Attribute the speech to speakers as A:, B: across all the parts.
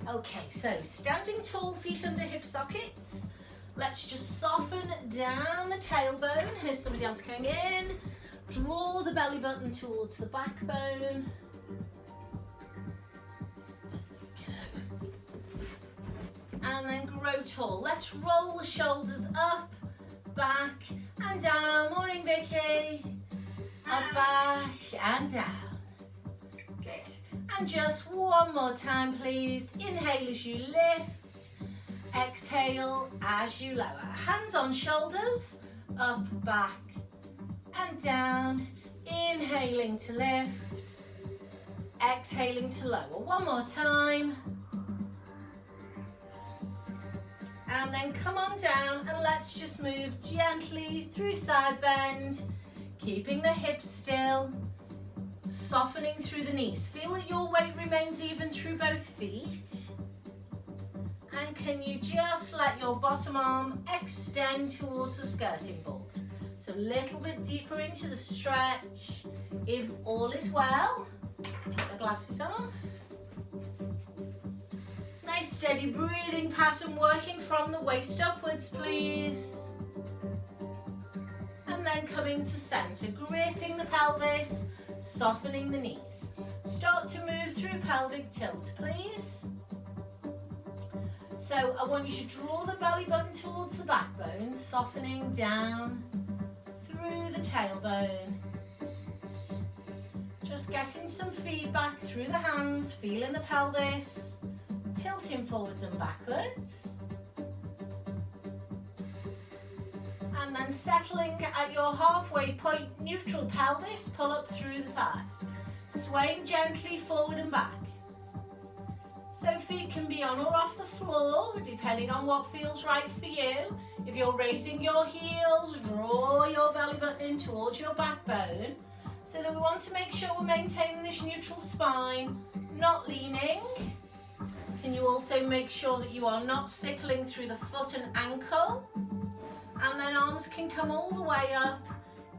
A: Okay, so standing tall, feet under hip sockets. Let's just soften down the tailbone. Here's somebody else coming in. Draw the belly button towards the backbone. And then grow tall. Let's roll the shoulders up, back and down. Morning, Vicky. Up, back and down. Good. And just one more time, please. Inhale as you lift. Exhale as you lower. Hands on shoulders. Up, back and down. Inhaling to lift. Exhaling to lower. One more time. And then come on down and let's just move gently through side bend, keeping the hips still, softening through the knees. Feel that your weight remains even through both feet. And can you just let your bottom arm extend towards the skirting board? So a little bit deeper into the stretch. If all is well, take the glasses off. Nice steady breathing pattern working from the waist upwards, please. And then coming to center, gripping the pelvis, softening the knees. Start to move through pelvic tilt, please. So I want you to draw the belly button towards the backbone, softening down through the tailbone. Just getting some feedback through the hands, feeling the pelvis. Tilting forwards and backwards. And then settling at your halfway point, neutral pelvis, pull up through the thighs. Swaying gently forward and back. So feet can be on or off the floor, depending on what feels right for you. If you're raising your heels, draw your belly button in towards your backbone. So that we want to make sure we're maintaining this neutral spine, not leaning. Can you also make sure that you are not sickling through the foot and ankle? And then arms can come all the way up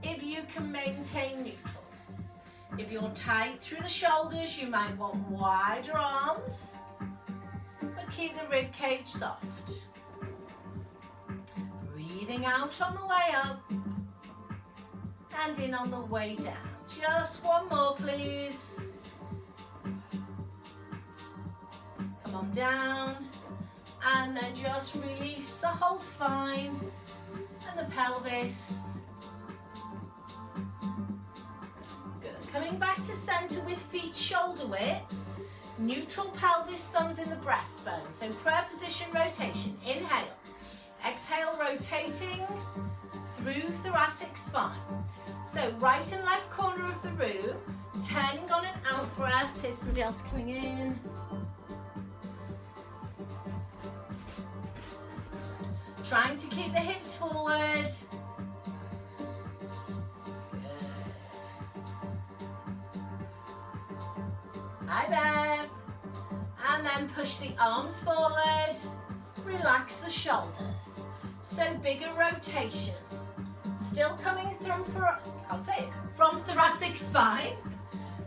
A: if you can maintain neutral. If you're tight through the shoulders, you might want wider arms, but keep the rib cage soft. Breathing out on the way up and in on the way down. Just one more, please. Come on down, and then just release the whole spine and the pelvis. Good. Coming back to center with feet shoulder width. Neutral pelvis, thumbs in the breastbone. So prayer position rotation. Inhale. Exhale, rotating through thoracic spine. So right and left corner of the room. Turning on an out breath. Here's somebody else coming in. Trying to keep the hips forward. Good. Hi, Bev. And then push the arms forward. Relax the shoulders. So bigger rotation. Still coming from, from thoracic spine,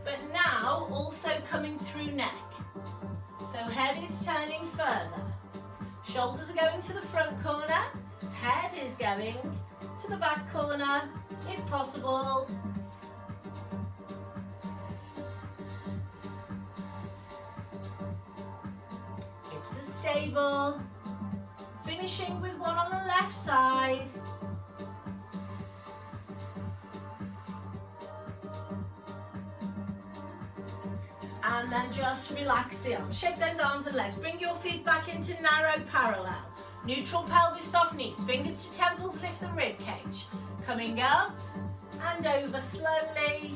A: but now also coming through neck. So head is turning further. Shoulders are going to the front corner, head is going to the back corner, if possible. Hips are stable. Finishing with one on the left side. And then just relax the arms. Shake those arms and legs. Bring your feet back into narrow parallel. Neutral pelvis, soft knees. Fingers to temples, lift the rib cage. Coming up and over slowly.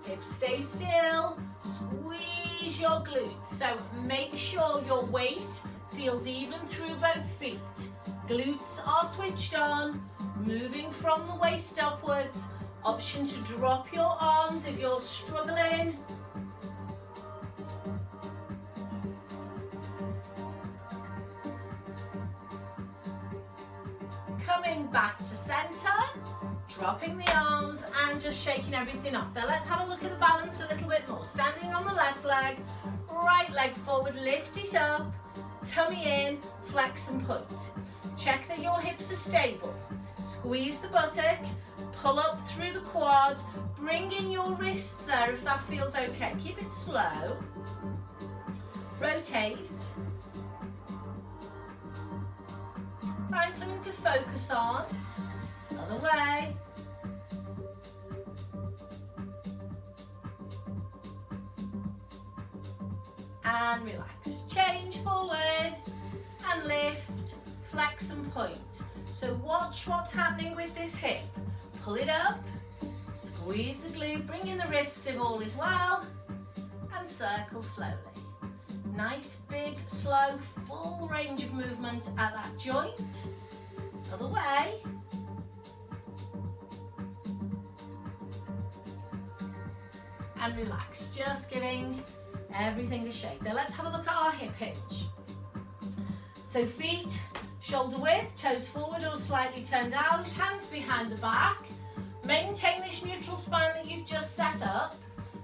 A: Hips stay still. Squeeze your glutes. So make sure your weight feels even through both feet. Glutes are switched on. Moving from the waist upwards. Option to drop your arms if you're struggling. Coming back to center, dropping the arms and just shaking everything off. Now let's have a look at the balance a little bit more. Standing on the left leg, right leg forward, lift it up, tummy in, flex and point. Check that your hips are stable. Squeeze the buttock, pull up through the quad, bring in your wrists there if that feels okay. Keep it slow. Rotate. Find something to focus on. Other way. And relax. Change forward and lift, flex and point. So watch what's happening with this hip. Pull it up, squeeze the glute, bring in the wrists if all is well, and circle slowly. Nice, big, slow, full range of movement at that joint. Other way. And relax, just giving everything a shake. Now let's have a look at our hip hinge. So feet shoulder width, toes forward or slightly turned out, hands behind the back. Maintain this neutral spine that you've just set up.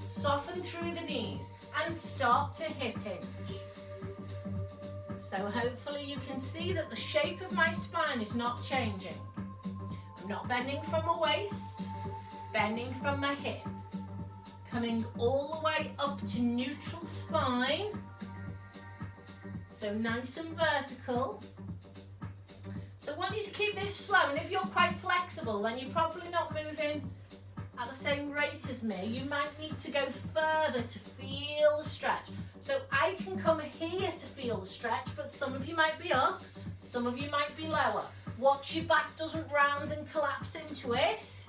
A: Soften through the knees and start to hip hinge. So hopefully you can see that the shape of my spine is not changing. I'm not bending from my waist, bending from my hip. Coming all the way up to neutral spine. So nice and vertical. So I want you to keep this slow, and if you're quite flexible, then you're probably not moving at the same rate as me. You might need to go further to feel the stretch. So I can come here to feel the stretch, but some of you might be up, some of you might be lower. Watch your back doesn't round and collapse into it.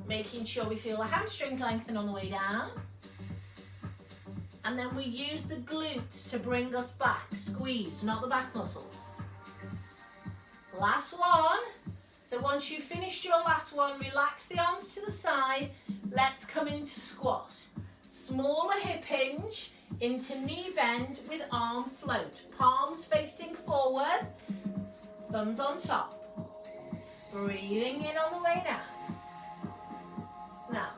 A: Making sure we feel the hamstrings lengthen on the way down. And then we use the glutes to bring us back. Squeeze, not the back muscles. Last one. So once you've finished your last one, relax the arms to the side. Let's come into squat. Smaller hip hinge into knee bend with arm float. Palms facing forwards, thumbs on top. Breathing in on the way down. Now,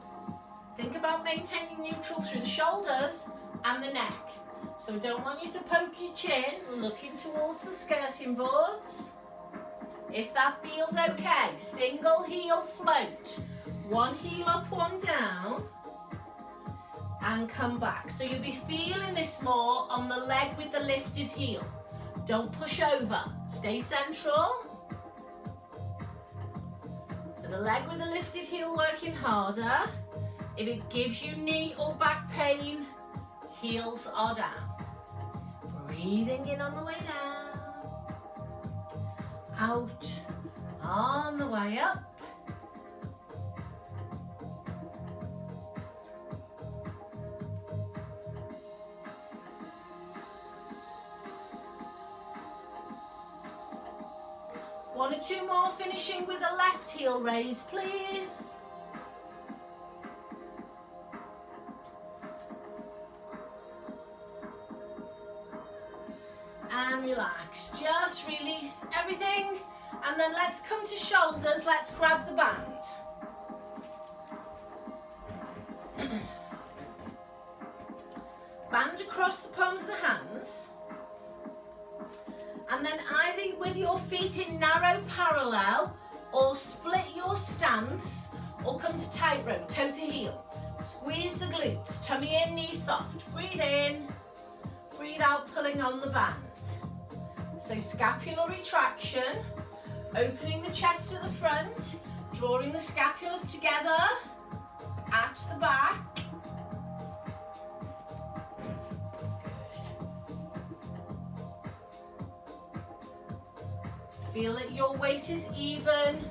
A: think about maintaining neutral through the shoulders and the neck. So I don't want you to poke your chin, looking towards the skirting boards. If that feels okay, single heel float. One heel up, one down. And come back. So you'll be feeling this more on the leg with the lifted heel. Don't push over. Stay central. So the leg with the lifted heel working harder. If it gives you knee or back pain, heels are down. Breathing in on the way down. Out on the way up. One or two more, finishing with a left heel raise, please. And relax, just release everything, and then let's come to shoulders. Let's grab the band. Band across the palms of the hands, and then either with your feet in narrow parallel or split your stance or come to tightrope, toe to heel. Squeeze the glutes, tummy in, knee soft. Breathe in, breathe out, pulling on the band. So scapular retraction, opening the chest at the front, drawing the scapulas together at the back. Feel that your weight is even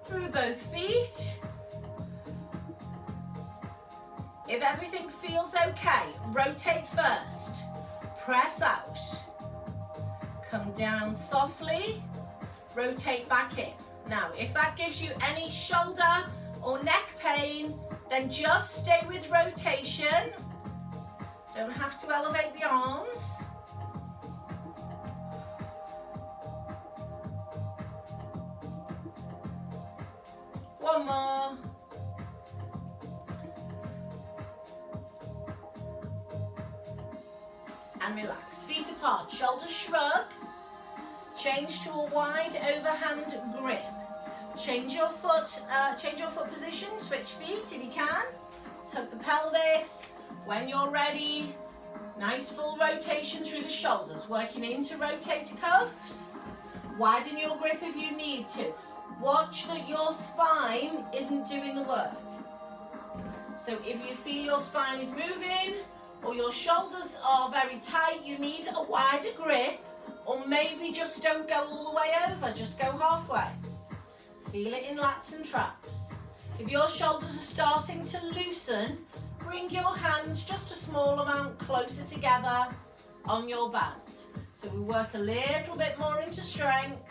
A: through both feet. If everything feels okay, rotate first, press out. Come down softly, rotate back in. Now, if that gives you any shoulder or neck pain, then just stay with rotation. Don't have to elevate the arms. One more. and relax. Feet apart, shoulders shrug. Change to a wide overhand grip. Change your foot position, switch feet if you can. Tuck the pelvis. When you're ready, nice full rotation through the shoulders, working into rotator cuffs. Widen your grip if you need to. Watch that your spine isn't doing the work. So if you feel your spine is moving or your shoulders are very tight, you need a wider grip, or maybe just don't go all the way over, just go halfway. Feel it in lats and traps. If your shoulders are starting to loosen, bring your hands just a small amount closer together on your band. So we work a little bit more into strength.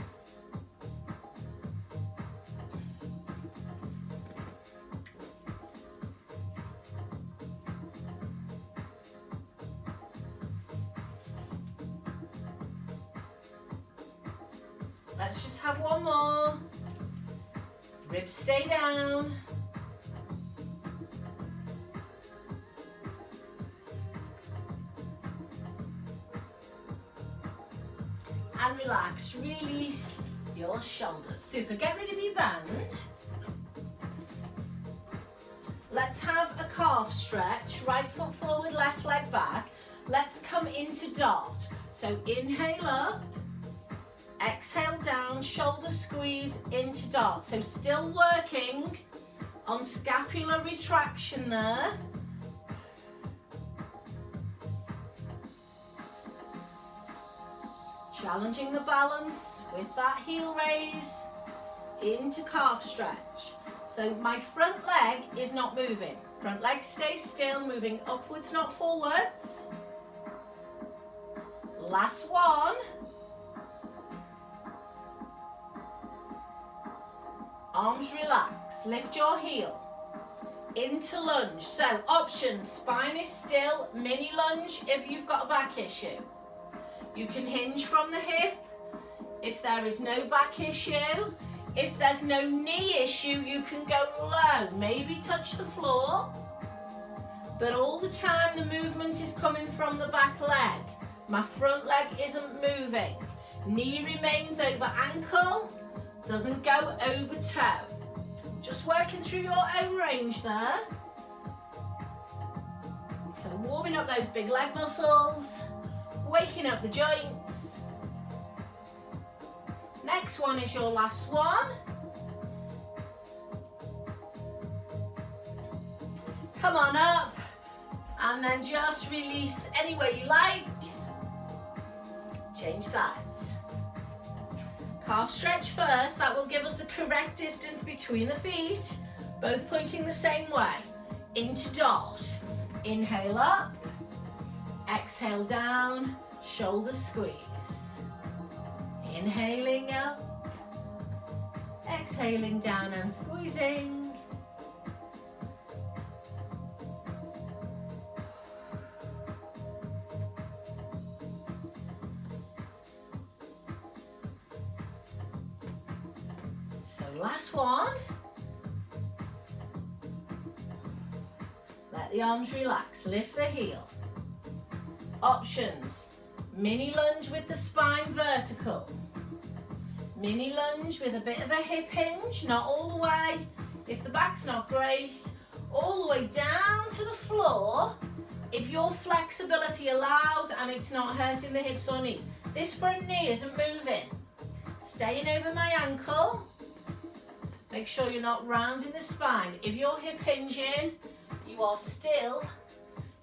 A: Let's just have one more. Ribs stay down. And relax, release your shoulders. Super, get rid of your band. Let's have a calf stretch. Right foot forward, left leg back. Let's come into dart. So inhale up. Exhale down, shoulder squeeze into dart. So still working on scapular retraction there. Challenging the balance with that heel raise into calf stretch. So my front leg is not moving. Front leg stays still, moving upwards, not forwards. Last one. Arms relax, lift your heel, into lunge. So options, spine is still, mini lunge if you've got a back issue. You can hinge from the hip if there is no back issue. If there's no knee issue, you can go low, maybe touch the floor. But all the time the movement is coming from the back leg. My front leg isn't moving. Knee remains over ankle. Doesn't go over toe. Just working through your own range there. So warming up those big leg muscles, waking up the joints. Next one is your last one. Come on up and then just release any way you like. Change sides. Calf stretch first, that will give us the correct distance between the feet, both pointing the same way. Into dart. Inhale up, exhale down, shoulder squeeze. Inhaling up, exhaling down and squeezing. Last one. Let the arms relax, lift the heel. Options, mini lunge with the spine vertical. Mini lunge with a bit of a hip hinge, not all the way. If the back's not great, all the way down to the floor. If your flexibility allows and it's not hurting the hips or knees. This front knee isn't moving. Staying over my ankle. Make sure you're not rounding the spine. If you're hip hinging, you are still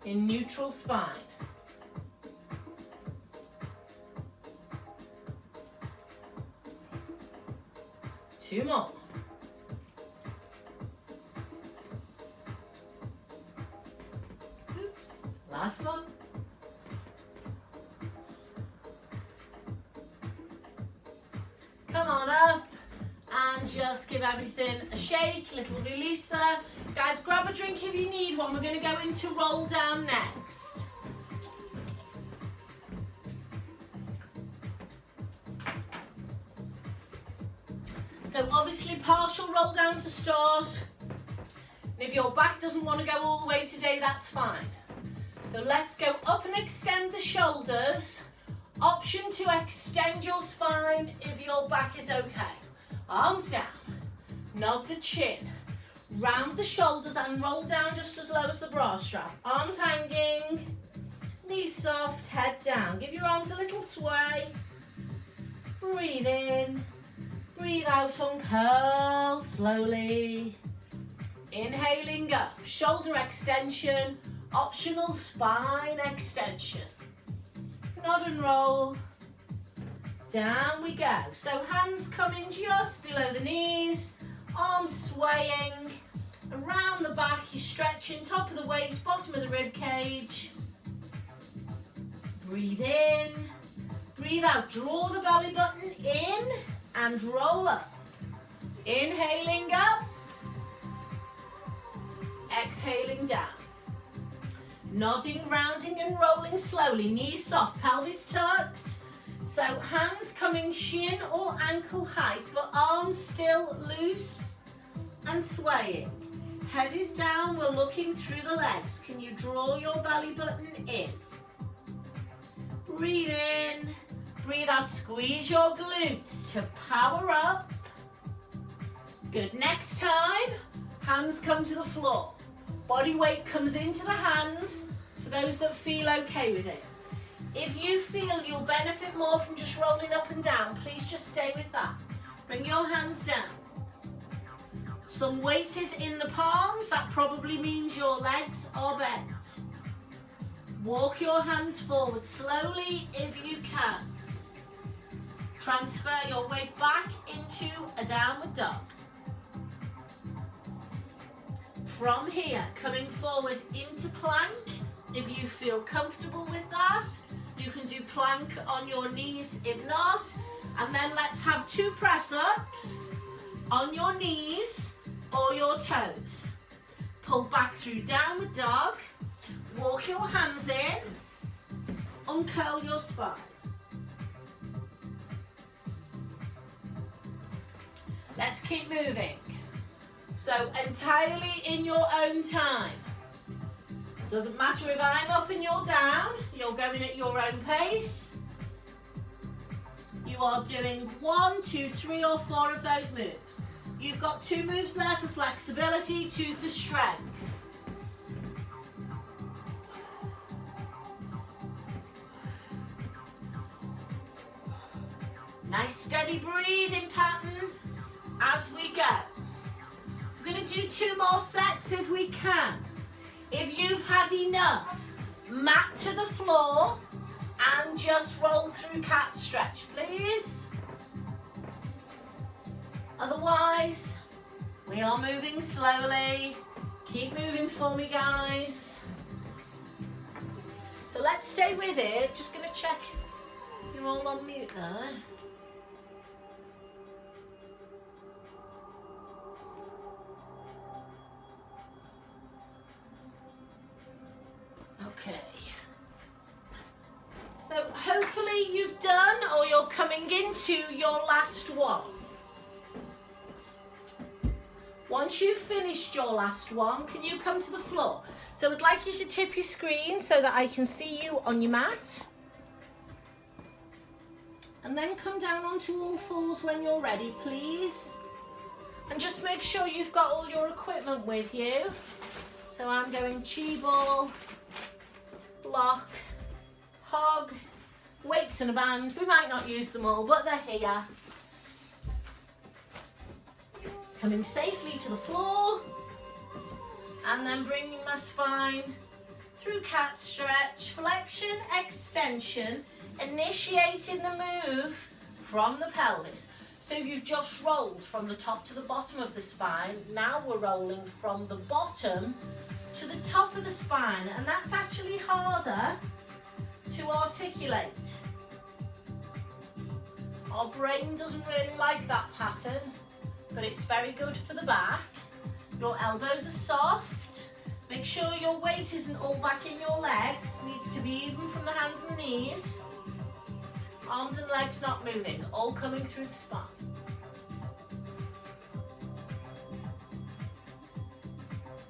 A: in neutral spine. Two more. Oops, last one. Come on up. And just give everything a shake, little release there. Guys, grab a drink if you need one. We're going to go into roll down next. So obviously partial roll down to start. And if your back doesn't want to go all the way today, that's fine. So let's go up and extend the shoulders. Option to extend your spine if your back is okay. Arms down, nod the chin, round the shoulders and roll down just as low as the bra strap. Arms hanging, knees soft, head down. Give your arms a little sway. Breathe in, breathe out, uncurl slowly. Inhaling up, shoulder extension, optional spine extension. Nod and roll. Down we go. So hands coming just below the knees, arms swaying. Around the back, you're stretching, top of the waist, bottom of the rib cage. Breathe in, breathe out. Draw the belly button in and roll up. Inhaling up. Exhaling down. Nodding, rounding and rolling slowly. Knees soft, pelvis tucked. So hands coming shin or ankle height, but arms still loose and swaying. Head is down, we're looking through the legs. Can you draw your belly button in? Breathe in, breathe out, squeeze your glutes to power up. Good, next time, hands come to the floor. Body weight comes into the hands for those that feel okay with it. If you feel you'll benefit more from just rolling up and down, please just stay with that. Bring your hands down. Some weight is in the palms, that probably means your legs are bent. Walk your hands forward slowly if you can. Transfer your weight back into a downward dog. From here, coming forward into plank. If you feel comfortable with that, you can do plank on your knees if not. And then let's have 2 press-ups on your knees or your toes. Pull back through downward dog. Walk your hands in. Uncurl your spine. Let's keep moving. So entirely in your own time. Doesn't matter if I'm up and you're down, you're going at your own pace. You are doing 1, 2, 3 or 4 of those moves. You've got 2 moves there for flexibility, 2 for strength. Nice steady breathing pattern as we go. We're going to do 2 more sets if we can. If you've had enough, mat to the floor and just roll through cat stretch, please. Otherwise, we are moving slowly. Keep moving for me, guys. So let's stay with it. Just going to check you're all on mute there. Okay, so hopefully you've done or you're coming into your last one. Once you've finished your last one, can you come to the floor? So I'd like you to tip your screen so that I can see you on your mat. And then come down onto all fours when you're ready, please. And just make sure you've got all your equipment with you. So I'm going chi ball, block, hog, weights and a band. We might not use them all, but they're here. Coming safely to the floor and then bringing my spine through cat stretch, flexion, extension, initiating the move from the pelvis. So you've just rolled from the top to the bottom of the spine. Now we're rolling from the bottom to the top of the spine, and that's actually harder to articulate. Our brain doesn't really like that pattern, but it's very good for the back. Your elbows are soft. Make sure your weight isn't all back in your legs. Needs to be even from the hands and the knees. Arms and legs not moving, all coming through the spine.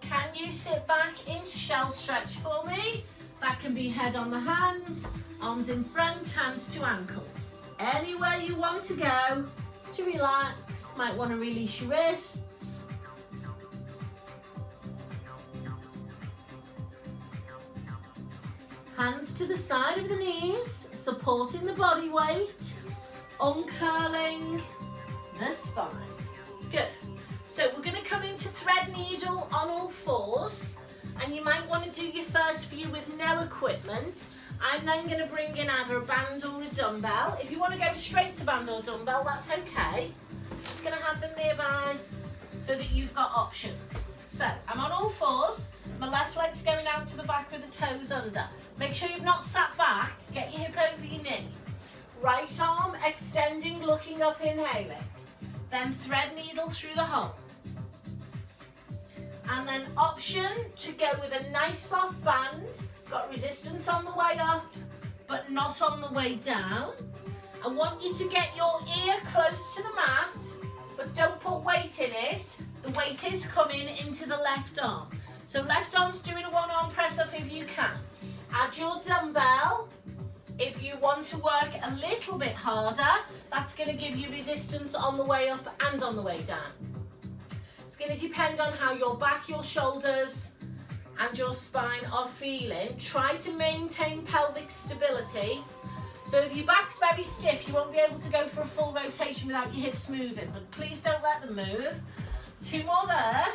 A: Can you sit back into shell stretch for me? That can be head on the hands, arms in front, hands to ankles. Anywhere you want to go to relax. Might want to release your wrists. Hands to the side of the knees, supporting the body weight, uncurling the spine. Good. So we're going to come into thread needle on all fours, and you might want to do your first few with no equipment. I'm then going to bring in either a band or a dumbbell. If you want to go straight to band or dumbbell, that's okay. Just going to have them nearby so that you've got options. So I'm on all fours. My left leg's going out to the back with the toes under. Make sure you've not sat back. Get your hip over your knee. Right arm extending, looking up, inhaling. Then thread needle through the hole. And then option to go with a nice soft band. Got resistance on the way up, but not on the way down. I want you to get your ear close to the mat, but don't put weight in it. The weight is coming into the left arm. So left arm's doing a one-arm press up if you can. Add your dumbbell. If you want to work a little bit harder, that's going to give you resistance on the way up and on the way down. It's going to depend on how your back, your shoulders and your spine are feeling. Try to maintain pelvic stability. So if your back's very stiff, you won't be able to go for a full rotation without your hips moving, but please don't let them move. 2 more there.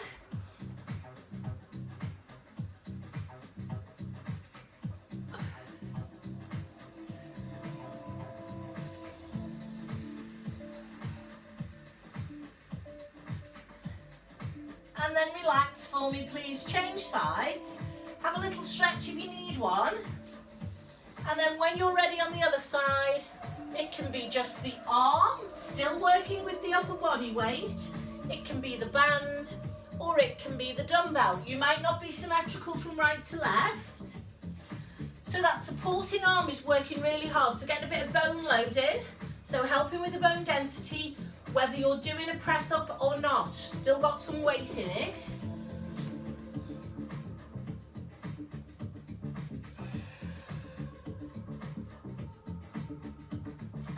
A: And then relax for me, please. Change sides. Have a little stretch if you need one. And then when you're ready on the other side, it can be just the arm, still working with the upper body weight. It can be the band, or it can be the dumbbell. You might not be symmetrical from right to left. So that supporting arm is working really hard. So getting a bit of bone loading. So helping with the bone density, whether you're doing a press up or not. Still got some weight in it.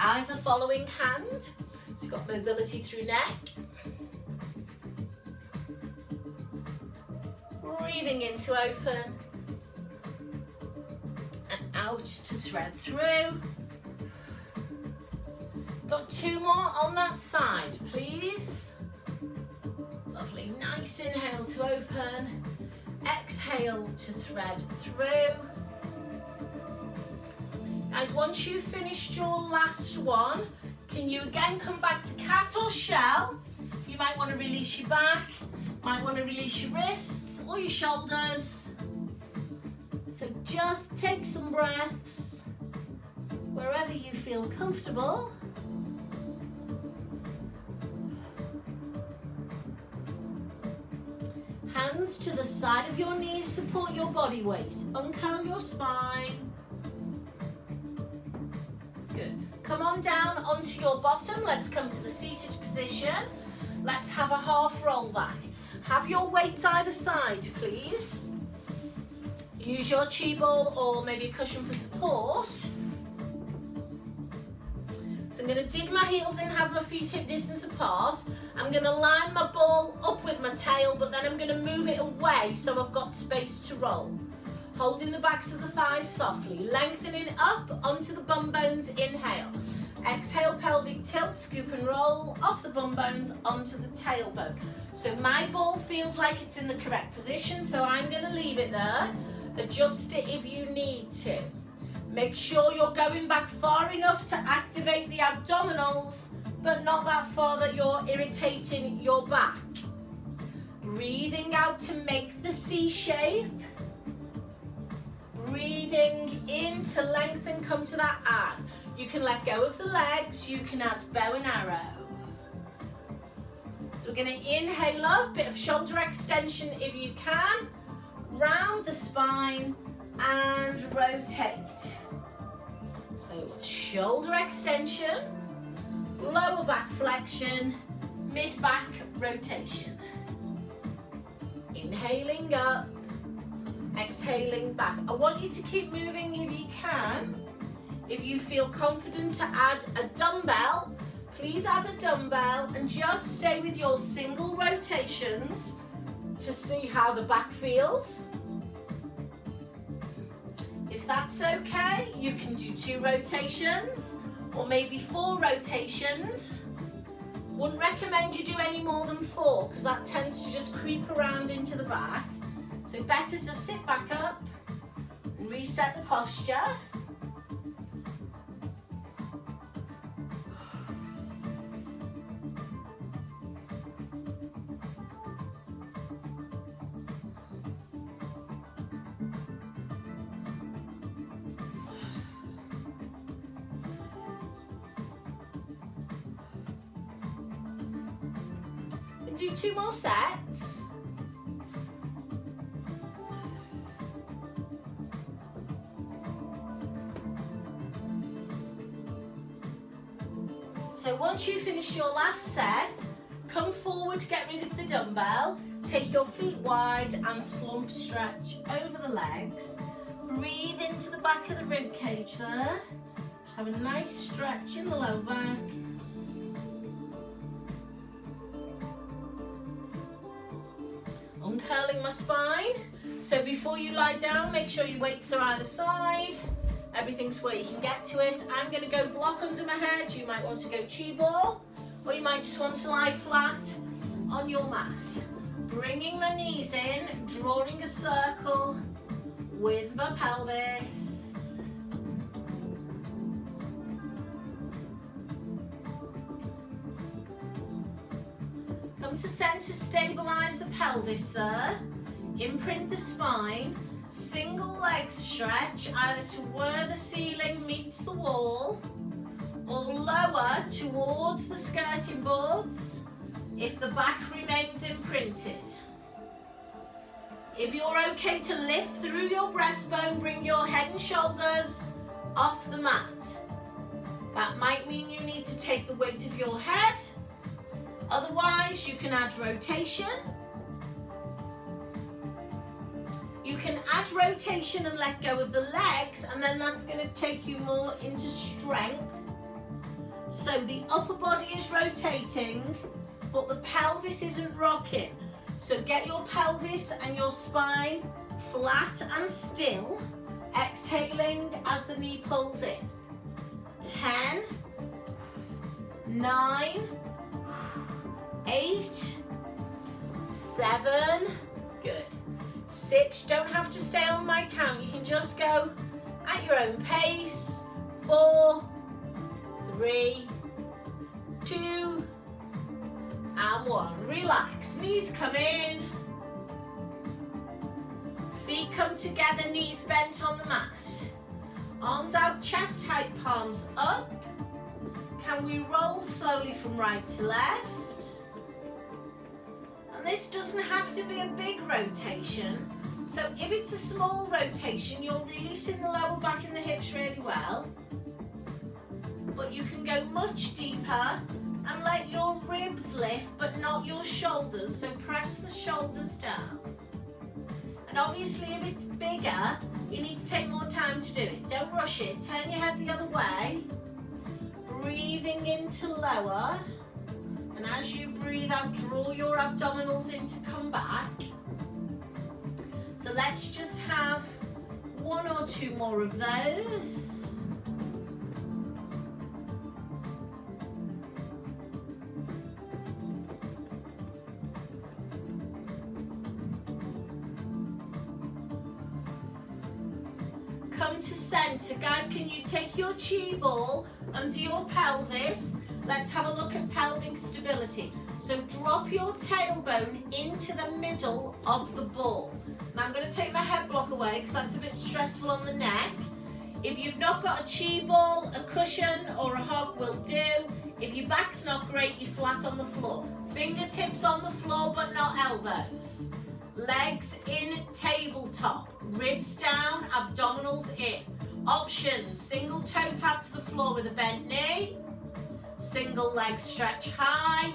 A: Eyes are following hand. So you've got mobility through neck. Breathing in to open. And out to thread through. Got 2 more on that side, please. Lovely, nice inhale to open. Exhale to thread through. Guys, once you've finished your last one, can you again come back to cat or shell? You might want to release your back, might want to release your wrists or your shoulders. So just take some breaths wherever you feel comfortable. Hands to the side of your knees, support your body weight. Uncurl your spine. Good. Come on down onto your bottom. Let's come to the seated position. Let's have a half roll back. Have your weights either side, please. Use your chi ball or maybe a cushion for support. So I'm going to dig my heels in, have my feet hip distance apart. I'm going to line my ball up with my tail, but then I'm going to move it away so I've got space to roll. Holding the backs of the thighs softly, lengthening up onto the bum bones, inhale. Exhale, pelvic tilt, scoop and roll off the bum bones onto the tailbone. So my ball feels like it's in the correct position, so I'm going to leave it there. Adjust it if you need to. Make sure you're going back far enough to activate the abdominals, but not that far that you're irritating your back. Breathing out to make the C shape. Breathing in to lengthen, come to that arc. You can let go of the legs, you can add bow and arrow. So we're going to inhale up, bit of shoulder extension if you can. Round the spine and rotate. So shoulder extension, lower back flexion, mid-back rotation. Inhaling up, exhaling. exhaling back. I want you to keep moving if you can. If you feel confident to add a dumbbell, please add a dumbbell and just stay with your single rotations to see how the back feels. If that's okay, you can do 2 rotations or maybe 4 rotations. Wouldn't recommend you do any more than 4 because that tends to just creep around into the back. So better to sit back up and reset the posture. And do 2 more sets. So once you finish your last set, come forward, get rid of the dumbbell, take your feet wide and slump stretch over the legs. Breathe into the back of the rib cage there. Just have a nice stretch in the lower back. Uncurling my spine. So before you lie down, make sure your weights are either side. Everything's where you can get to it. I'm going to go block under my head. You might want to go chi ball, or you might just want to lie flat on your mat. Bringing my knees in, drawing a circle with my pelvis. Come to center, stabilize the pelvis there. Imprint the spine. Single leg stretch, either to where the ceiling meets the wall or lower towards the skirting boards if the back remains imprinted. If you're okay to lift through your breastbone, bring your head and shoulders off the mat. That might mean you need to take the weight of your head. Otherwise, you can add rotation. You can add rotation and let go of the legs, and then that's going to take you more into strength. So the upper body is rotating, but the pelvis isn't rocking. So get your pelvis and your spine flat and still, exhaling as the knee pulls in. 10, 9, 8, 7, good. 6, don't have to stay on my count, you can just go at your own pace. 4, 3, 2, and 1. Relax, knees come in, feet come together, knees bent on the mat. Arms out, chest height, palms up. Can we roll slowly from right to left? And this doesn't have to be a big rotation. So if it's a small rotation, you're releasing the lower back and the hips really well. But you can go much deeper and let your ribs lift, but not your shoulders. So press the shoulders down. And obviously if it's bigger, you need to take more time to do it. Don't rush it. Turn your head the other way. Breathing into lower. And as you breathe out, draw your abdominals in to come back. So let's just have 1 or 2 more of those. Come to center. Guys, can you take your chi ball under your pelvis? Let's have a look at pelvic stability. So drop your tailbone into the middle of the ball. Now I'm going to take my head block away because that's a bit stressful on the neck. If you've not got a chi ball, a cushion or a hug will do. If your back's not great, you're flat on the floor. Fingertips on the floor but not elbows. Legs in tabletop. Ribs down, abdominals in. Options, single toe tap to the floor with a bent knee. Single leg stretch high.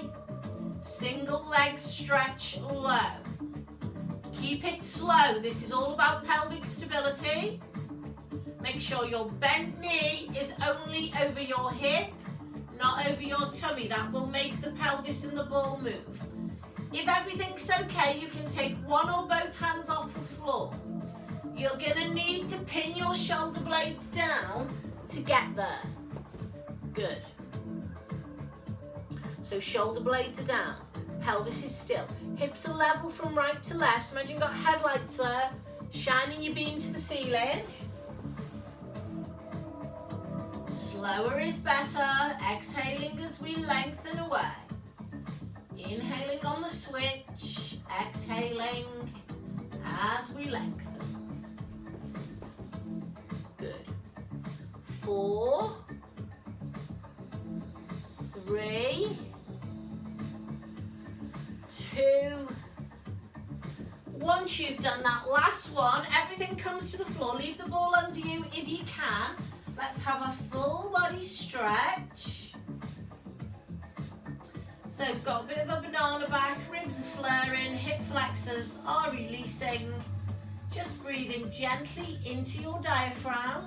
A: Single leg stretch low. Keep it slow. This is all about pelvic Make sure your bent knee is only over your hip, not over your tummy. That will make the pelvis and the ball move. If everything's okay, you can take one or both hands off the floor. You're gonna need to pin your shoulder blades down to get there. Good. So shoulder blades are down, pelvis is still. Hips are level from right to left. So imagine you've got headlights there, shining your beam to the ceiling. Slower is better. Exhaling as we lengthen away. Inhaling on the switch, exhaling as we lengthen. Good. 4, 3, 2. Once you've done that last one, everything comes to the floor. Leave the ball under you if you can. Let's have a full body stretch. So we've got a bit of a banana back, ribs are flaring, hip flexors are releasing. Just breathing gently into your diaphragm.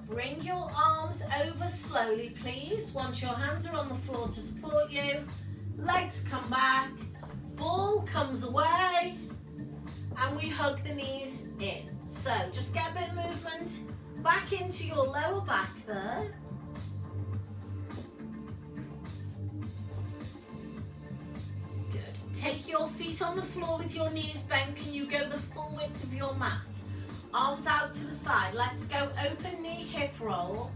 A: Bring your arms over slowly, please. Once your hands are on the floor to support you, legs come back, ball comes away, and we hug the knees in. So just get a bit of movement back into your lower back there. Good. Take your feet on the floor with your knees bent. Can you go the full width of your mat? Arms out to the side. Let's go open knee hip roll.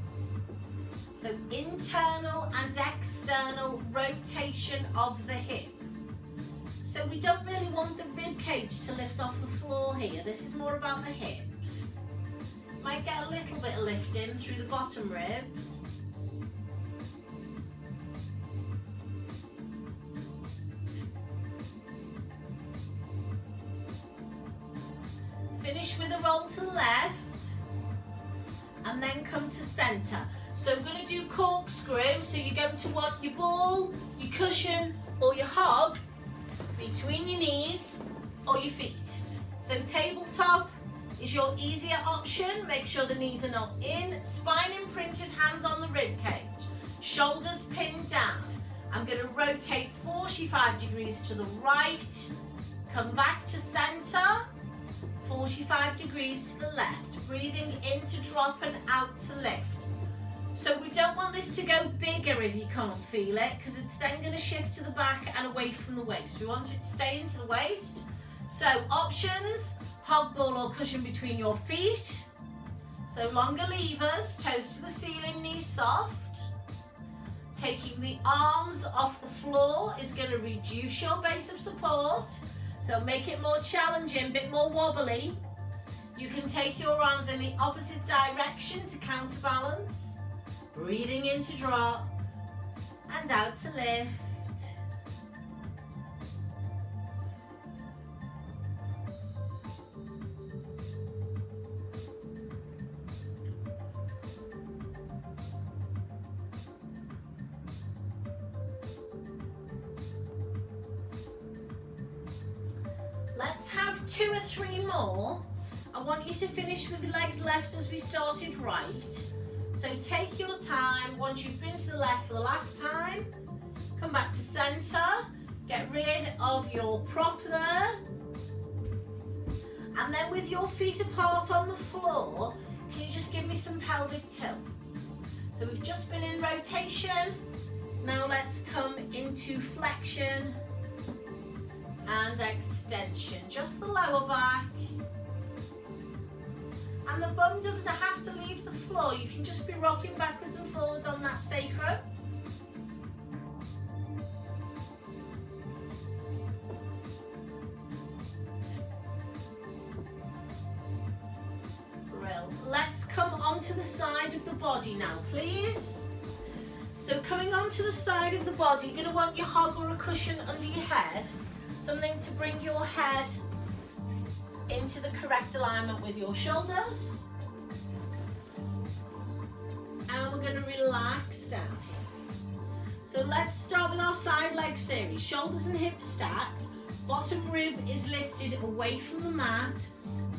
A: So internal and external rotation of the hip. So we don't really want the rib cage to lift off the floor here. This is more about the hips. Might get a little bit of lift in through the bottom ribs. Finish with a roll to the left and then come to centre. So we're going to do corkscrew. So you're going to want your ball, your cushion or your hog between your knees or your feet. So tabletop is your easier option. Make sure the knees are not in. Spine imprinted, hands on the rib cage. Shoulders pinned down. I'm going to rotate 45 degrees to the right. Come back to centre. 45 degrees to the left. Breathing in to drop and out to lift. So we don't want this to go bigger if you can't feel it, because it's then going to shift to the back and away from the waist. We want it to stay into the waist. So options, hog, ball or cushion between your feet. So longer levers, toes to the ceiling, knees soft. Taking the arms off the floor is going to reduce your base of support. So make it more challenging, a bit more wobbly. You can take your arms in the opposite direction to counterbalance. Breathing in to drop and out to lift. Let's have 2 or 3 more. I want you to finish with the legs left as we started right. So take your time. Once you've been to the left for the last time, come back to centre. Get rid of your prop there. And then with your feet apart on the floor, can you just give me some pelvic tilt? So we've just been in rotation. Now let's come into flexion and extension. Just the lower back. And the bum doesn't have to leave the floor. You can just be rocking backwards and forwards on that sacrum. Brill. Let's come onto the side of the body now, please. So coming onto the side of the body, you're going to want your hog or a cushion under your head. Something to bring your head into the correct alignment with your shoulders. And we're going to relax down here. let's start with our side leg series. Shoulders and hips stacked. Bottom rib is lifted away from the mat.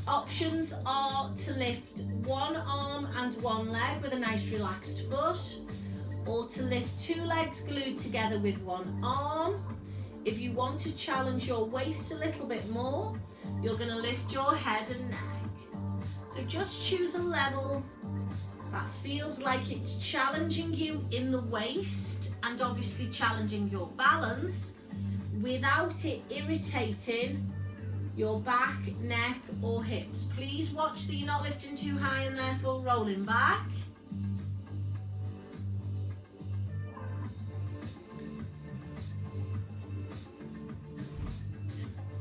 A: Options are to lift one arm and one leg with a nice relaxed foot, or to lift two legs glued together with one arm. If you want to challenge your waist a little bit more, you're going to lift your head and neck. So just choose a level that feels like it's challenging you in the waist and obviously challenging your balance without it irritating your back, neck or hips. Please watch that you're not lifting too high and therefore rolling back.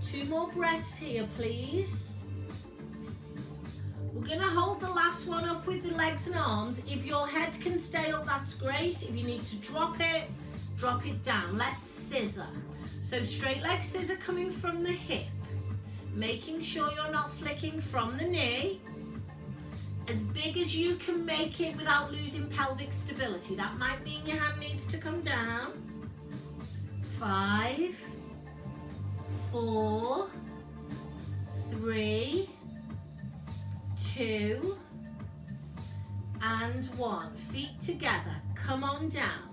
A: Two more breaths here, please. We're going to hold the last one up with the legs and arms. If your head can stay up, that's great. If you need to drop it down. Let's scissor. So straight leg scissor coming from the hip. Making sure you're not flicking from the knee. As big as you can make it without losing pelvic stability. That might mean your hand needs to come down. 5, 4, 3, 2, and 1. Feet together, come on down.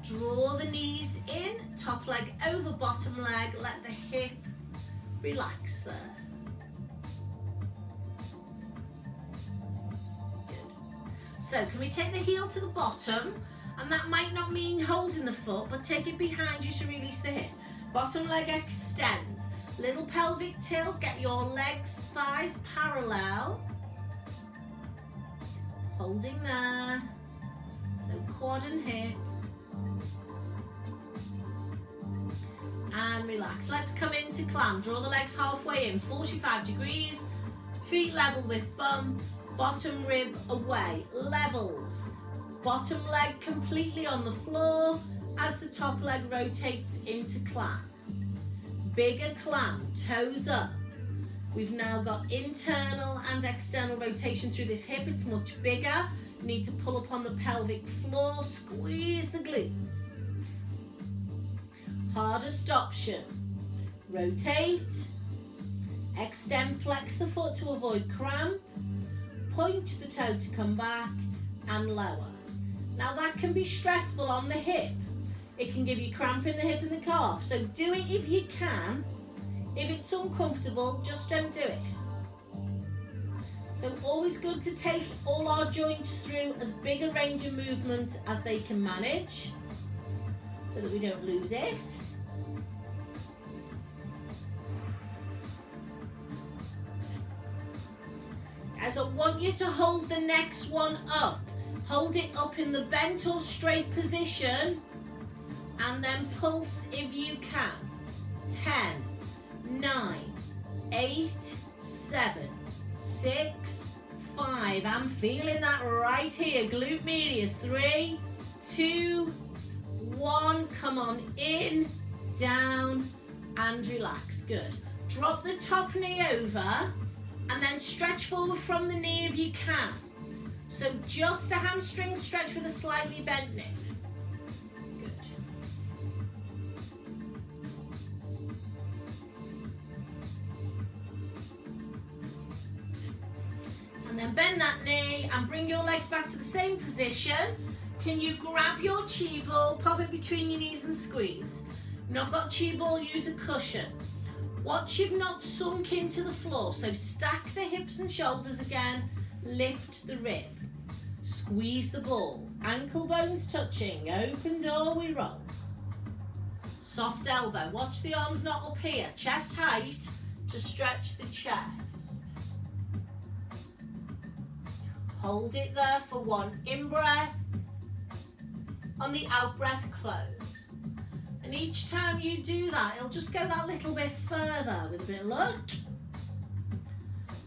A: Draw the knees in, top leg over bottom leg, let the hip relax there. Good. So can we take the heel to the bottom? And that might not mean holding the foot, but take it behind you to release the hip. Bottom leg extends. Little pelvic tilt, get your legs, thighs parallel. Holding there. So quad and hip. And relax. Let's come into clam. Draw the legs halfway in, 45 degrees. Feet level with bum. Bottom rib away. Levels. Bottom leg completely on the floor as the top leg rotates into clam. Bigger clam, toes up. We've now got internal and external rotation through this hip. It's much bigger. You need to pull up on the pelvic floor, squeeze the glutes. Hardest option. Rotate, extend, flex the foot to avoid cramp, point the toe to come back and lower. Now that can be stressful on the hip. It can give you cramp in the hip and the calf. So do it if you can. If it's uncomfortable, just don't do it. So always good to take all our joints through as big a range of movement as they can manage so that we don't lose it. Guys, I want you to hold the next one up. Hold it up in the bent or straight position and then pulse if you can. 10, 9, 8, 7, 6, 5. I'm feeling that right here. Glute medius. 3, 2, 1. Come on in, down, and relax. Good. Drop the top knee over and then stretch forward from the knee if you can. So just a hamstring stretch with a slightly bent knee. Good. And then bend that knee and bring your legs back to the same position. Can you grab your chi ball, pop it between your knees and squeeze? Not got chi ball, use a cushion. Watch you've not sunk into the floor, so stack the hips and shoulders again, lift the rib. Squeeze the ball, ankle bones touching, open door we roll. Soft elbow, watch the arms not up here, chest height to stretch the chest. Hold it there for 1 in breath. On the out breath, close. And each time you do that, it'll just go that little bit further with a bit of luck.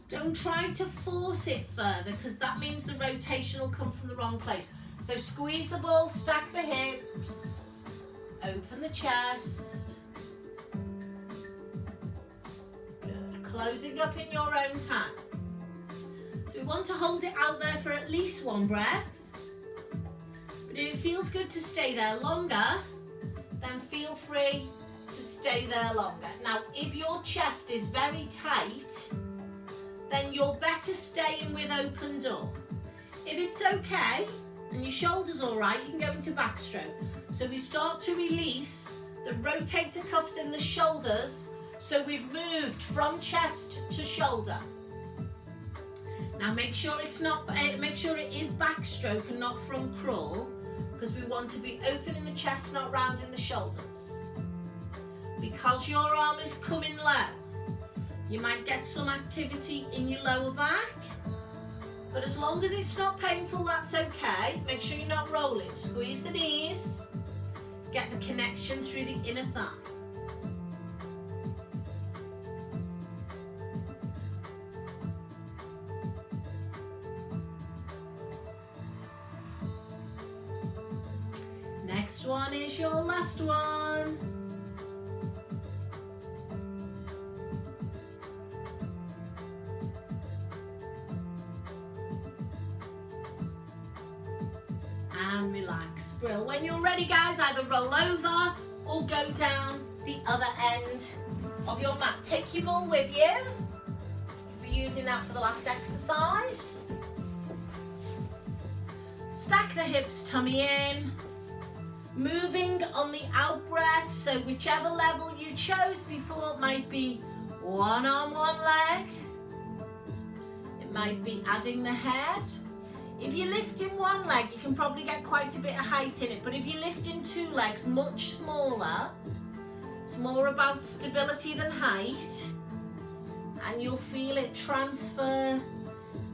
A: Don't try to force it further because that means the rotation will come from the wrong place. So squeeze the ball, stack the hips, open the chest. Good. Closing up in your own time. So we want to hold it out there for at least 1 breath. But if it feels good to stay there longer, then feel free to stay there longer. Now, if your chest is very tight, then you're better staying with open door. If it's okay and your shoulder's all right, you can go into backstroke. So we start to release the rotator cuffs in the shoulders. So we've moved from chest to shoulder. Now make sure it is backstroke and not front crawl, because we want to be open in the chest, not round in the shoulders. Because your arm is coming low, you might get some activity in your lower back, but as long as it's not painful, that's okay. Make sure you're not rolling. Squeeze the knees, get the connection through the inner thigh. Next one is your last one. And relax. Brill. When you're ready, guys, either roll over or go down the other end of your mat. Take your ball with you. You'll be using that for the last exercise. Stack the hips, tummy in. Moving on the out breath, so whichever level you chose before, it might be one arm, one leg. It might be adding the head. If you're lifting one leg, you can probably get quite a bit of height in it, but if you're lifting two legs, much smaller, it's more about stability than height, and you'll feel it transfer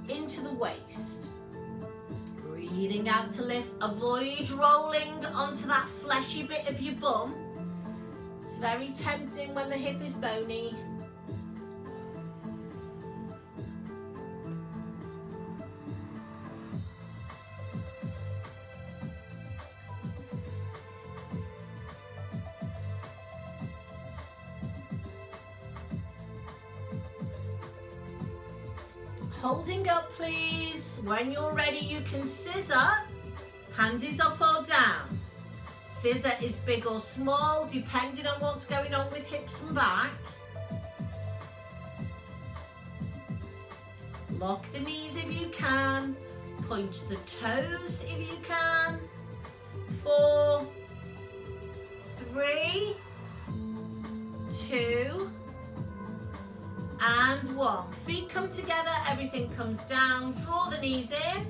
A: into the waist. Breathing out to lift. Avoid rolling onto that fleshy bit of your bum. It's very tempting when the hip is bony. Holding up, please. When you're ready, you can scissor. Hand is up or down. Scissor is big or small, depending on what's going on with hips and back. Lock the knees if you can. Point the toes if you can. 4, 3, 2, and 1. Feet come together, everything comes down. Draw the knees in,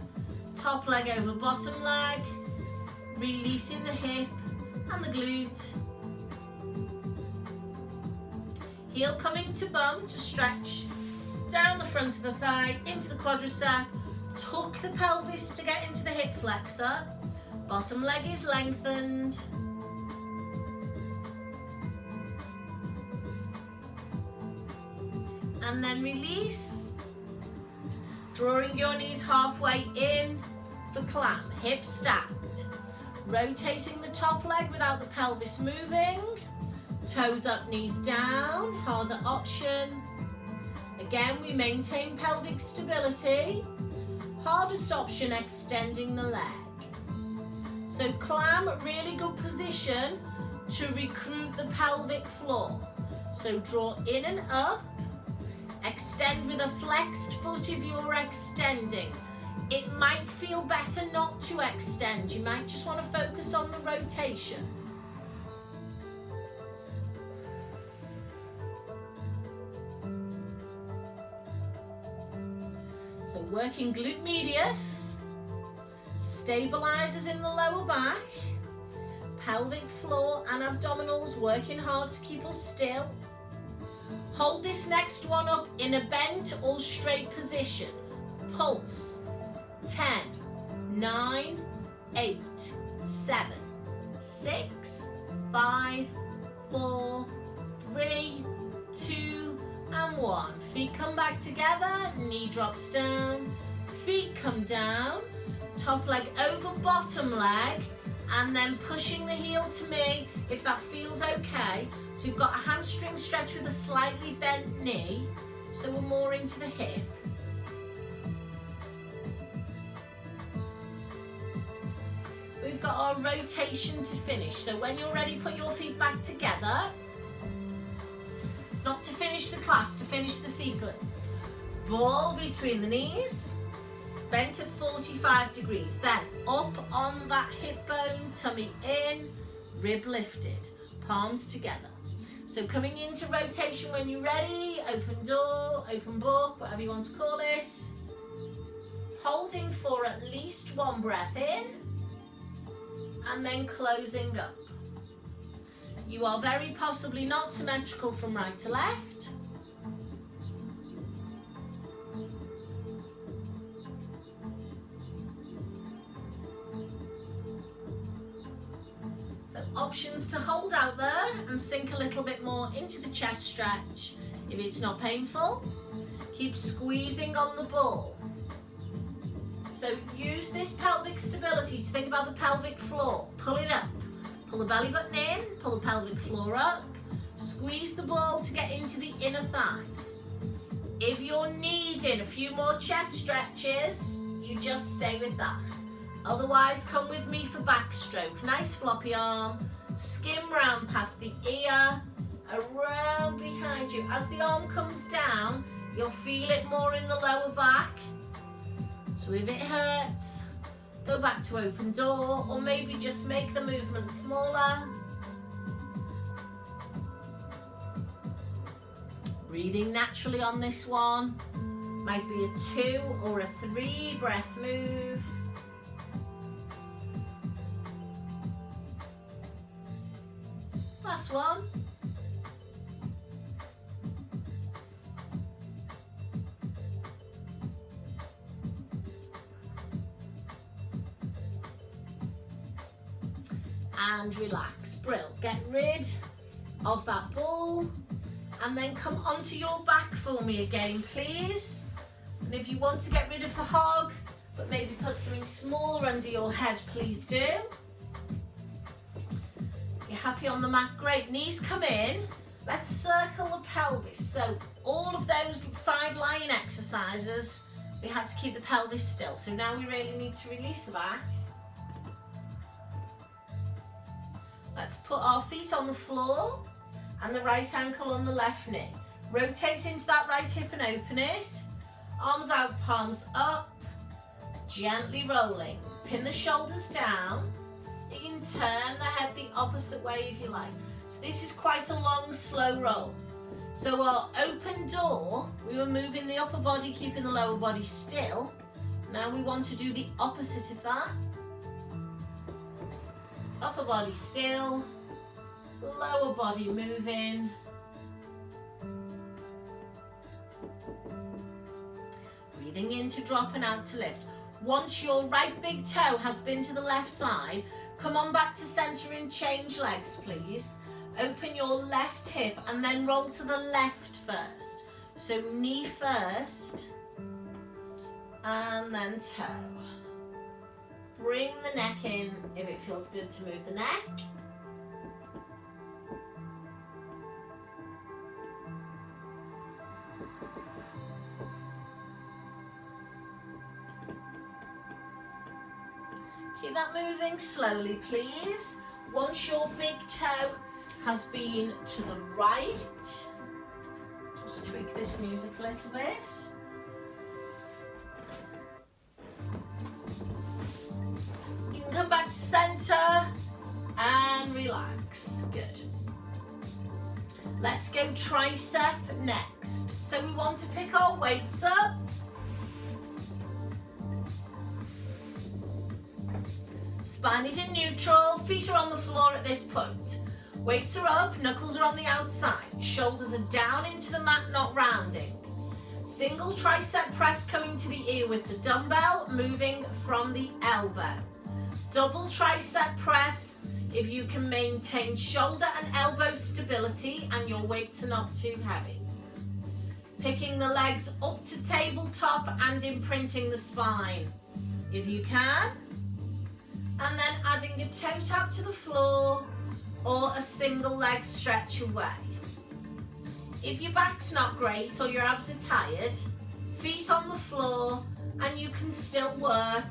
A: top leg over bottom leg, releasing the hip and the glute. Heel coming to bum to stretch down the front of the thigh, into the quadricep. Tuck the pelvis to get into the hip flexor. Bottom leg is lengthened. And then release, drawing your knees halfway in for clamp, hips stacked. Rotating the top leg without the pelvis moving. Toes up, knees down, harder option. Again, we maintain pelvic stability. Hardest option, extending the leg. So clam, really good position to recruit the pelvic floor. So draw in and up. Extend with a flexed foot if you're extending. It might feel better not to extend. You might just want to focus on the rotation. So working glute medius, stabilizers in the lower back, pelvic floor and abdominals working hard to keep us still. Hold this next one up in a bent or straight position. Pulse. 10, 9, 8, 7, 6, 5, 4, 3, 2, and 1. Feet come back together, knee drops down, feet come down, top leg over bottom leg, and then pushing the heel to me if that feels okay. So you've got a hamstring stretch with a slightly bent knee, so we're more into the hip. We've we've got our rotation to finish. So when you're ready, put your feet back together. Not to finish the class, to finish the sequence. Ball between the knees, bent at 45 degrees. Then up on that hip bone, tummy in, rib lifted, palms together. So coming into rotation when you're ready, open door, open book, whatever you want to call it. Holding for at least one breath in, and then closing up. You are very possibly not symmetrical from right to left. So options to hold out there and sink a little bit more into the chest stretch. If it's not painful, keep squeezing on the ball. So use this pelvic stability to think about the pelvic floor. Pull it up. Pull the belly button in, pull the pelvic floor up. Squeeze the ball to get into the inner thighs. If you're needing a few more chest stretches, you just stay with that. Otherwise, come with me for backstroke. Nice floppy arm. Skim round past the ear, around behind you. As the arm comes down, you'll feel it more in the lower back. So if it hurts, go back to open door, or maybe just make the movement smaller. Breathing naturally on this one. Might be a 2 or a 3 breath move. Last one. And relax. Brill. Get rid of that ball and then come onto your back for me again, please. And if you want to get rid of the hog, but maybe put something smaller under your head, please do. You're happy on the mat? Great. Knees come in. Let's circle the pelvis. So all of those side lying exercises, we had to keep the pelvis still. So now we really need to release the back. Let's put our feet on the floor and the right ankle on the left knee. Rotate into that right hip and open it. Arms out, palms up. Gently rolling. Pin the shoulders down. You can turn the head the opposite way if you like. So this is quite a long, slow roll. So our open door, we were moving the upper body, keeping the lower body still. Now we want to do the opposite of that. Upper body still, lower body moving. Breathing in to drop and out to lift. Once your right big toe has been to the left side, come on back to center and change legs, please. Open your left hip and then roll to the left first. So knee first and then toe. Bring the neck in if it feels good to move the neck. Keep that moving slowly, please. Once your big toe has been to the right, just tweak this music a little bit. Come back to center and relax. Good. Let's go tricep next. So we want to pick our weights up. Spine is in neutral, feet are on the floor at this point. Weights are up, knuckles are on the outside. Shoulders are down into the mat, not rounding. Single tricep press coming to the ear with the dumbbell, moving from the elbow. Double tricep press if you can maintain shoulder and elbow stability and your weights are not too heavy. Picking the legs up to tabletop and imprinting the spine if you can. And then adding a toe tap to the floor or a single leg stretch away. If your back's not great or your abs are tired, feet on the floor and you can still work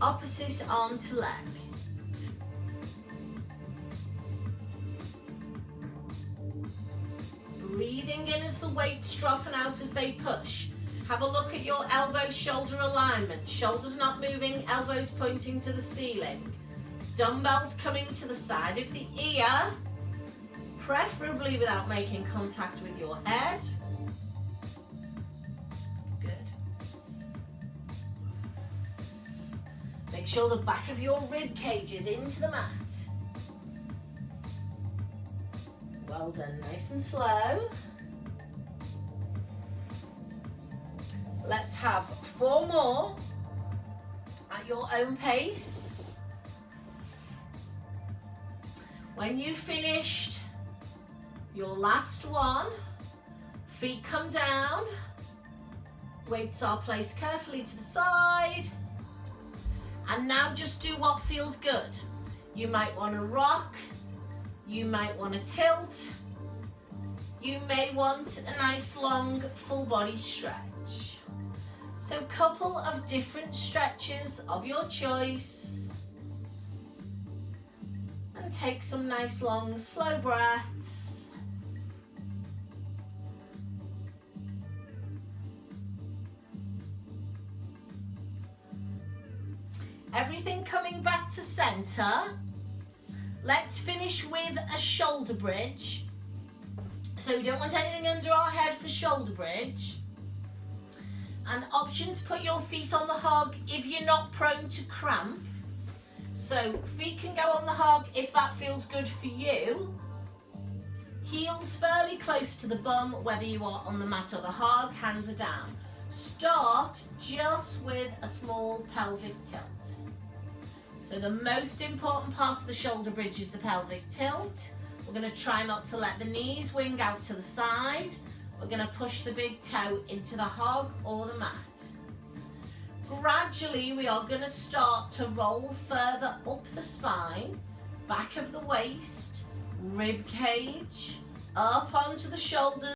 A: opposite arm to leg. the weights dropping out as they push. Have a look at your elbow-shoulder alignment. Shoulders not moving, elbows pointing to the ceiling. Dumbbells coming to the side of the ear, preferably without making contact with your head. Good. Make sure the back of your rib cage is into the mat. Well done, nice and slow. Let's have 4 more at your own pace. When you've finished your last one, feet come down, weights are placed carefully to the side, and now just do what feels good. You might want to rock, you might want to tilt, you may want a nice long full body stretch. So a couple of different stretches of your choice. And take some nice long slow breaths. Everything coming back to center. Let's finish with a shoulder bridge. So we don't want anything under our head for shoulder bridge. An option to put your feet on the hog if you're not prone to cramp. So feet can go on the hog if that feels good for you. Heels fairly close to the bum, whether you are on the mat or the hog, hands are down. Start just with a small pelvic tilt. So the most important part of the shoulder bridge is the pelvic tilt. We're going to try not to let the knees wing out to the side. We're going to push the big toe into the hog or the mat. Gradually, we are going to start to roll further up the spine, back of the waist, rib cage, up onto the shoulders.